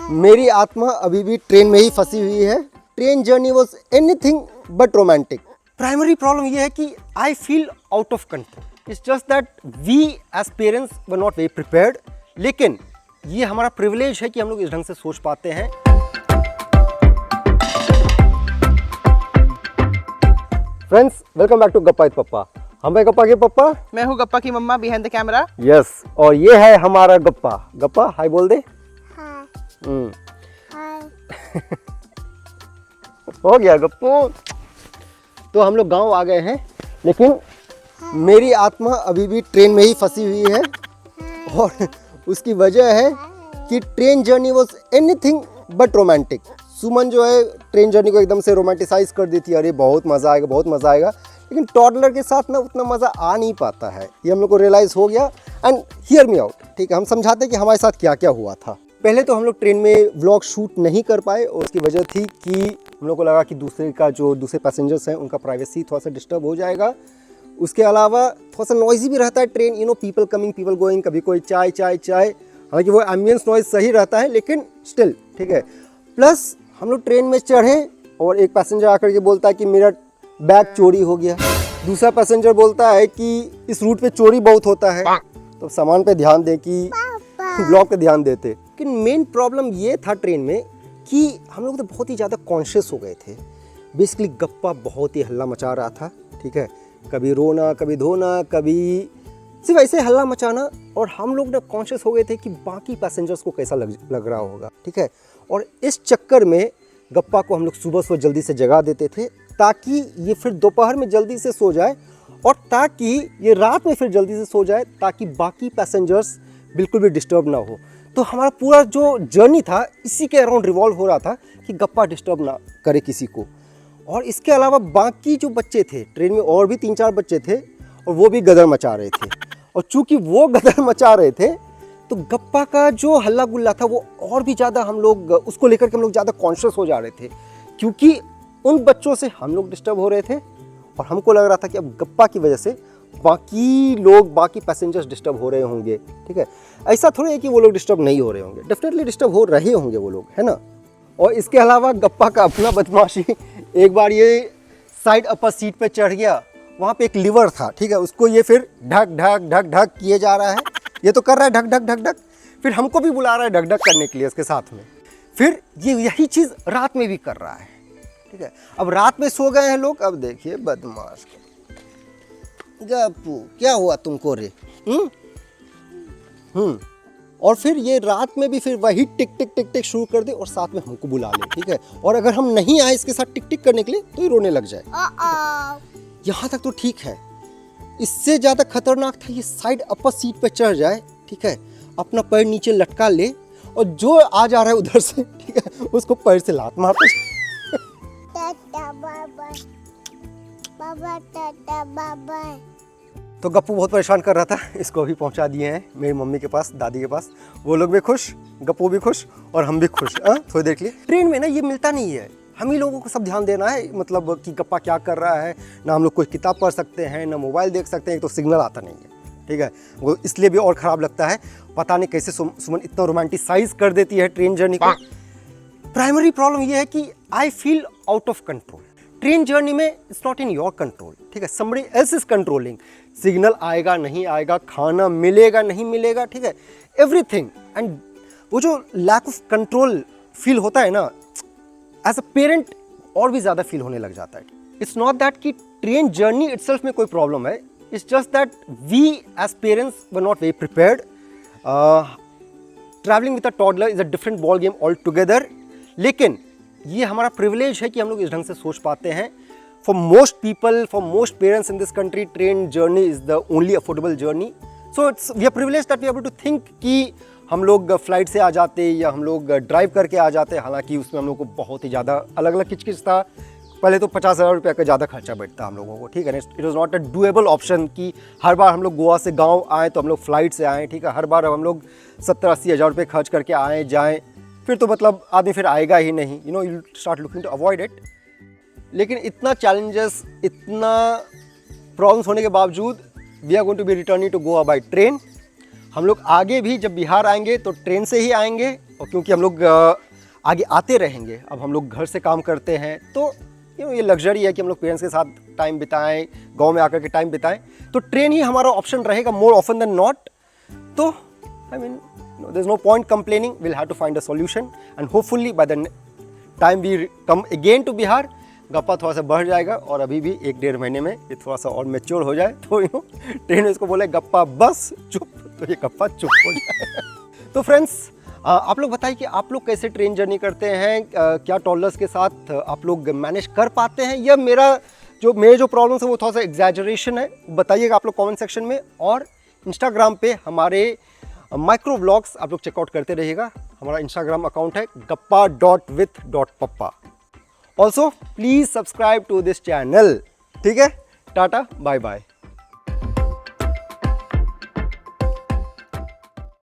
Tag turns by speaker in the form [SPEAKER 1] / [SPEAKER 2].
[SPEAKER 1] मेरी आत्मा अभी भी ट्रेन में ही फंसी हुई है। Train journey was anything but romantic. Primary problem यह है कि I feel out of control. It's just that we as parents were not very prepared. लेकिन ये हमारा प्रिविलेज है कि हम लोग इस ढंग से सोच पाते हैं। फ्रेंड्स, वेलकम बैक टू गप्पा विद पप्पा। हम है गप्पा के पप्पा,
[SPEAKER 2] मैं हूँ गप्पा की मम्मा बिहाइंड द कैमरा।
[SPEAKER 1] यस, और ये है हमारा गप्पा। गप्पा हाय बोल दे। हो गया गप्पू। तो हम लोग गांव आ गए हैं, लेकिन मेरी आत्मा अभी भी ट्रेन में ही फंसी हुई है। और उसकी वजह है कि train journey was anything but romantic. Suman जो है ट्रेन जर्नी को एकदम से रोमांटिसाइज कर दी थी। अरे बहुत मज़ा आएगा, बहुत मज़ा आएगा। लेकिन टॉडलर के साथ ना उतना मज़ा आ नहीं पाता है, ये हम लोग को रियलाइज़ हो गया। एंड हियर मी आउट, ठीक है, हम समझाते हैं कि हमारे साथ क्या क्या हुआ था। पहले तो हम लोग ट्रेन में व्लॉग शूट नहीं कर पाए, और उसकी वजह थी कि हम लोग को लगा कि दूसरे पैसेंजर्स हैं उनका प्राइवेसी थोड़ा सा डिस्टर्ब हो जाएगा। उसके अलावा थोड़ा सा नॉइजी भी रहता है train, you know, people coming people going, कभी कोई चाय चाय चाय। हालांकि वो एम्बियंस नॉइज सही रहता है, लेकिन स्टिल ठीक है। प्लस हम लोग ट्रेन में चढ़े और एक पैसेंजर आकर के बोलता है कि मेरा बैग चोरी हो गया। दूसरा पैसेंजर बोलता है कि इस रूट पे चोरी बहुत होता है, तो सामान पे ध्यान दें कि ब्लॉग पे ध्यान देते। लेकिन मेन प्रॉब्लम ये था ट्रेन में कि हम लोग तो बहुत ही ज़्यादा कॉन्शियस हो गए थे। बेसिकली गप्पा बहुत ही हल्ला मचा रहा था, ठीक है, कभी रोना कभी धोना, कभी सिर्फ ऐसे हल्ला मचाना। और हम लोग ना कॉन्शियस हो गए थे कि बाकी पैसेंजर्स को कैसा लग रहा होगा, ठीक है। और इस चक्कर में गप्पा को हम लोग सुबह जल्दी से जगा देते थे, ताकि ये फिर दोपहर में जल्दी से सो जाए, और ताकि ये रात में फिर जल्दी से सो जाए, ताकि बाकी पैसेंजर्स बिल्कुल भी डिस्टर्ब ना हो। तो हमारा पूरा जो जर्नी था इसी के अराउंड रिवॉल्व हो रहा था कि गप्पा डिस्टर्ब ना करे किसी को। और इसके अलावा बाकी जो बच्चे थे ट्रेन में, और भी 3-4 बच्चे थे, और वो भी गदर मचा रहे थे। और चूंकि वो गदर मचा रहे थे, तो गप्पा का जो हल्ला गुल्ला था वो और भी ज़्यादा, हम लोग उसको लेकर के हम लोग ज़्यादा कॉन्शियस हो जा रहे थे, क्योंकि उन बच्चों से हम लोग डिस्टर्ब हो रहे थे। और हमको लग रहा था कि अब गप्पा की वजह से बाकी पैसेंजर्स डिस्टर्ब हो रहे होंगे, ठीक है। ऐसा थोड़ी है कि वो लोग डिस्टर्ब नहीं हो रहे होंगे, डेफिनेटली डिस्टर्ब हो रहे होंगे वो लोग, है ना। और इसके अलावा गप्पा का अपना बदमाशी, एक बार ये साइड अपर सीट पे चढ़ गया, वहाँ पे एक लीवर था, ठीक है, उसको ये फिर ढक ढक ढक ढक किए जा रहा है। ये तो कर रहा है ढक ढक ढक ढक, फिर हमको भी बुला रहा है ढक ढक करने के लिए इसके साथ में। फिर ये यही चीज़ रात में भी कर रहा है, ठीक है। अब रात में सो गए हैं लोग। अब देखिए बदमाश गप्पू, क्या हुआ तुमको रे? और फिर ये रात में भी फिर वही टिक टिक टिक टिक शुरू कर दे, और साथ में हमको बुला ले, ठीक है। और अगर हम नहीं आए इसके साथ टिक टिक करने के लिए, तो ये रोने लग जाए। यहाँ तक तो ठीक है। इससे ज़्यादा खतरनाक था ये साइड अपर सीट पे चढ़ जाए, ठीक है, अपना पैर नीचे लटका ले, और जो आ जा रहा है उधर से, ठीक है, उसको पैर से लात मार दे। तो गप्पू बहुत परेशान कर रहा था, इसको अभी पहुंचा दिए हैं मेरी मम्मी के पास, दादी के पास। वो लोग भी खुश, गप्पू भी खुश, और हम भी खुश। थोड़ी देर के लिए ट्रेन में ना ये मिलता नहीं है, हम ही लोगों को सब ध्यान देना है, मतलब कि गप्पा क्या कर रहा है। ना हम लोग कोई किताब पढ़ सकते हैं, ना मोबाइल देख सकते हैं, तो सिग्नल आता नहीं है, ठीक है। वो इसलिए भी और ख़राब लगता है। पता नहीं कैसे सुमन इतना रोमांटिसाइज कर देती है ट्रेन जर्नी को। प्राइमरी प्रॉब्लम ये है कि I feel out of control. Train journey में it's not in your control, ठीक है, somebody else is controlling. Signal आएगा नहीं आएगा, खाना मिलेगा नहीं मिलेगा, ठीक है, एवरीथिंग। एंड वो जो लैक ऑफ कंट्रोल फील होता है ना, एज अ पेरेंट और भी ज़्यादा फील होने लग जाता है। इट्स नॉट दैट कि ट्रेन जर्नी इटसेल्फ में कोई प्रॉब्लम है, it's just that we as parents were not very prepared. Travelling with a toddler is a different ball game all together. लेकिन ये हमारा प्रिविलेज है कि हम लोग इस ढंग से सोच पाते हैं। For most people, for most parents in this country, train journey is the only affordable journey. So it's we are privilege that we are able to think कि हम लोग फ्लाइट से आ जाते या हम लोग ड्राइव करके आ जाते। हालांकि उसमें हम लोग को बहुत ही ज़्यादा अलग अलग किचकिच था। पहले तो 50,000 रुपये का ज़्यादा खर्चा बैठता हम लोगों को, ठीक है। It was not a doable option कि हर बार हम लोग गोवा से गाँव आएँ तो हम लोग फ्लाइट से आएँ, ठीक है। हर बार हम लोग 70-80 हज़ार रुपये खर्च करके आएँ जाएँ, फिर तो मतलब आदमी फिर आएगा ही नहीं, you know, you start looking to avoid it. लेकिन इतना चैलेंजेस, इतना प्रॉब्लम्स होने के बावजूद we are going to be returning to Goa by train. हम लोग आगे भी जब बिहार आएंगे तो ट्रेन से ही आएंगे, और क्योंकि हम लोग आगे आते रहेंगे, अब हम लोग घर से काम करते हैं, तो ये लग्जरी है कि हम लोग पेरेंट्स के साथ टाइम बिताएं, गांव में आकर के टाइम बिताएं, तो ट्रेन ही हमारा ऑप्शन रहेगा मोर ऑफन देन नॉट। तो I mean there is no point complaining, will have to find a solution and hopefully by the time we come again to Bihar, गप्पा थोड़ा सा बढ़ जाएगा और अभी भी 1-1.5 महीने में ये थोड़ा सा और मैच्योर हो जाए, तो ट्रेन इसको बोले गप्पा बस चुप, तो ये गप्पा चुप हो जाए। तो फ्रेंड्स, आप लोग बताइए कि आप लोग कैसे ट्रेन जर्नी करते हैं, क्या टॉडलर्स के साथ आप लोग मैनेज कर पाते हैं, या मेरे जो प्रॉब्लम्स है वो थोड़ा सा एग्जैजरेशन है, बताइएगा आप लोग कमेंट सेक्शन में। और इंस्टाग्राम पे हमारे माइक्रो व्लॉग्स आप लोग चेकआउट करते रहिएगा, हमारा इंस्टाग्राम अकाउंट है gappa.with.papa। Also please subscribe to this channel. ठीक है, टाटा बाय बाय।